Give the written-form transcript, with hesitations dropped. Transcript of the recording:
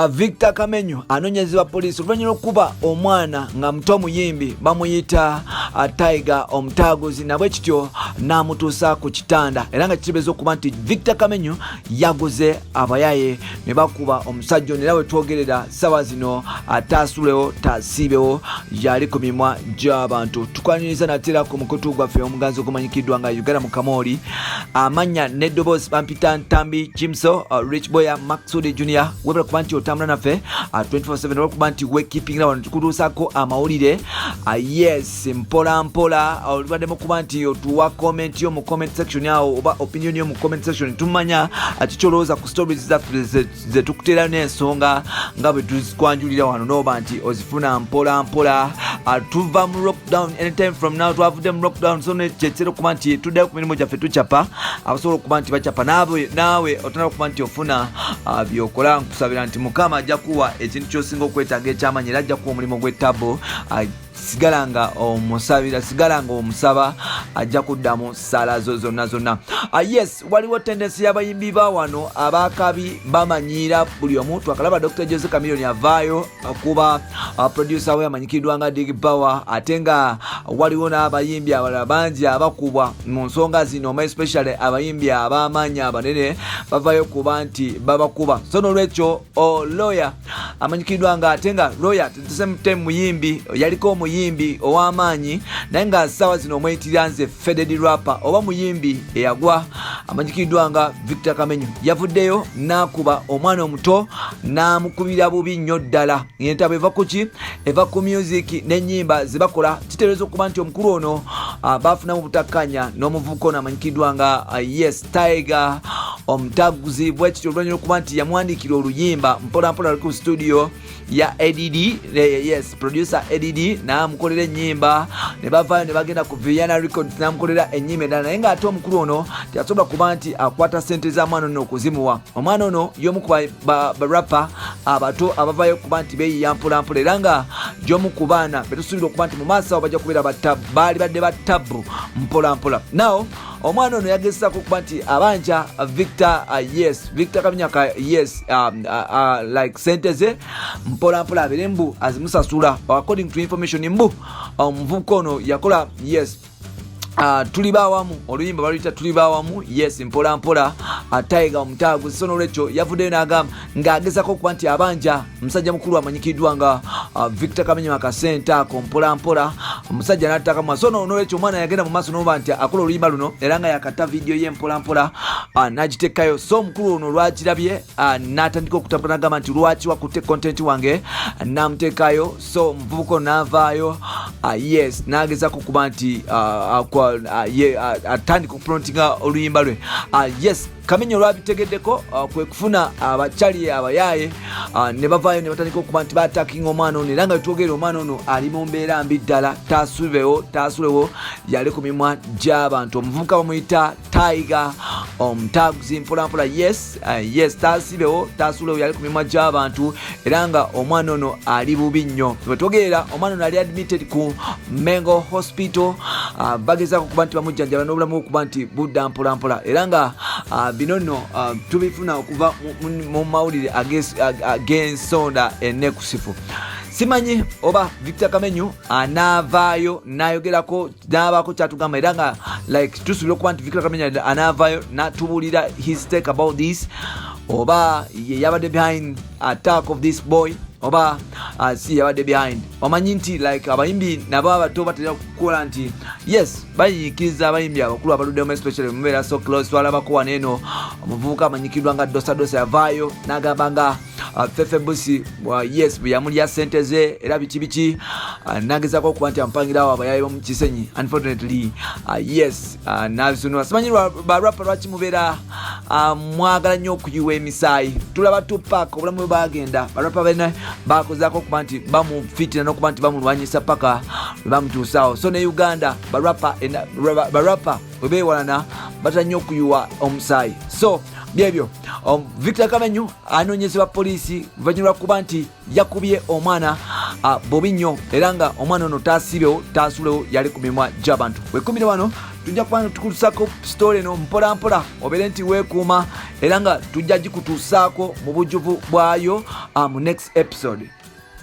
Victor Kamenyu anonyezebwa poliisi oluvannyuma lw'okuba omwana nga muto omuyimbi bamuyita Tiger omutaguzi nabwe kityo n'amutuusa ku kitanda era nga kitegeeza okuba nti Victor Kamenyu yaguze abayaye ne bakuba omusajja ono era we twogerera ssaawa zino ataasulewo taasiibewo yali ku mimwa gy'abantu. Tukwaniriza natera ku mukutu gwaffe omuganzi ogumanyikiddwa nga Uganda Mukamooli amannya n'eddoboozi bampita Ntambi Jimso Rich Boya Maxudi Junior webera kuba nti otambula naffe 24/7 olwokuba nti wekeepingira wano tukutuusako amawulire yes mpola mpola olubaddemu kuba nti otuwa comment yo mu comment section awo oba opinion yo mu comment section tumanya kikyolowooza ku stories zaffe ze tukutera n'ensonga nga bwe tuzikwanjulira wano n'oba nti ozifuna mpola mpola tuva mu lockdown anytime from now twavudde mu lockdown so nekyekitera okuba nti tuddayo ku mirimu gyaffe tucapa abasobola okuba nti bacapa naawe otandika okuba nti ofuna byokola nkusabira nti Mukama ajja kuwa ekintu kyosinga okwetaaga ekyamanyi era ajja kuwa omulimu gw'ettabo sigala nga omusabira sigala nga omusaba ajja kuddamu sala zo zonna. Yes waliwo tendensi y'abayimbi ba wano abakabi bamanyiira buli omu twakalaba Dr. Jose Chameleone avaayo kuba producer we amanyikiddwa nga Dig Power ate nga waliwo n'abayimbi abalala bangi abakubwa mu nsonga zino especially abayimbi ab'amaanyi abanene bavaayo kuba nti babakuba so n'olwekyo lawyer amanyikiddwa nga ate nga lawyer tetusemute muyimbi yaliko omuyimbi ow'amaanyi naye nga ssaawa zino omweyitirira nze feded rapper oba muyimbi eyagwa amanyikiddwa nga Victor Kamenyu yavuddeyo n'akuba omwana omuto n'amukubira bubi nnyo ddala. Entabo eva ku ki? Eva ku music n'ennyimba ze bakola kitegeeza okuba nti omukulu ono baafunamu butakkanya n'omuvubuka ono amanyikiddwa nga yes Tiger omutaguzi bwe kityo oluvannyuma okuba nti yamwandiikira oluyimba mpola mpola ali ku studio ya ADD yes producer ADD n'amukolera ennyimba ne bavaayo ne bagenda ku Vienna Records n'amukolera ennyimba endala naye ng'ate omukulu ono teyasobola kuba nti akwata ssente za mwana ono okuzimuwa. Omwana ono y'omu ku barapa abato abavaayo kuba nti beeyiya mpola mpola era nga gy'omu ku baana betusuubira okuba nti mu maaso awo bajja kubeera baali badde battabu mpola mpola. Now omwana ono yagezesaako okuba nti abanja Victor Kamenyu yes like sente ze mpola mpola abere mbu azimusasula according to information mbu omuvubuka ono yakola yes tuliba awamu oluyimba baluyita tuliba awamu yes mpola mpola Tiger omutaguzi so n'olwekyo yavuddeyo n'agamba ng'agezako okuba nti abanja omusajja mukulu amanyikiddwa nga Victor Kamenyu akasente ako mpola mpola omusajja n'attaka mu maaso n'olwekyo omwana yagenda mu maaso n'oba nti akola oluyimba luno era nga yakatta vidiyo ye mpola mpola n'agiteekayo so omukulu ono lwakirabye n'atandika okutambula n'agamba nti lwaki wakutte content wange n'amuteekayo so omuvubuka ono n'avaayo yes n'agezako okuba nti atandika okuprontinga oluyimba lwe yes Kamenyu olwabitegeddeko kwe kufuna abakyali abayaye ne bavaayo ne batandika okuba nti baatakinga omwana ono era nga twogera omwana ono ali mu mbeera mbi ddala taasulewo yali ku mimwa gy'abantu. Omuvubuka bamuyita Tiger omutaguzi mpola mpola yes taasulewo yali ku mimwa gy'abantu era nga omwana ono ali bubi nnyo. Bwe twogerera omwana ono ali admitted ku Mengo Hospital bagezaako okuba nti bamujjanjaba n'obulamu okuba nti budda mpola mpola era nga bino nno tubifuna okuva mu mawulire ag'ensonda ennekusifu. Simanyi oba Victor Kamenyu anaavaayo n'ayogerako n'abaako kyatugamba era nga like tusuubira okuba nti Victor Kamenyu anaavaayo n'atubuulira his take about this oba ye yabadde behind attack of this boy oba si yabadde behind. Omanyi nti like abayimbi nabo abato batera kukola nti yes bayiikiriza abayimbi abakulu abaluddeemu especially mubeera so close twalabako waneeno omuvubuka amanyikiddwa nga dosa yavaayo n'agamba nga Fefe Busi yes bwe yamulya ssente ze era biki n'agezaako okuba nti ampangirawo abayaye b'omu Kisenyi unfortunately yes n'abisunula. Simanyi barapa lwaki mubeera mwagala nnyo okuyiwa emisaayi. Tulaba Tupac obulamu bwe bagenda barapa bena bakozaako okuba nti bamufitina n'okuba nti bamulwanyisa paka bwe bamutuusaawo. So ne Uganda barapa bwe beewalana batera nnyo okuyiwa omusaayi. So byebyo Victor Kamenyu anoonyezebwa poliisi luvannyuma lwakuba nti yakubye omwana bubi nnyo era nga omwana ono taasiibewo taasulewo yali ku mimwa gy'abantu. Wekumire wano tujja kuba tukutusaako story eno mpola mpola, obeere nti weekuuma era nga tujja gikutuusaako mu bujjuvu bwayo mu next episode.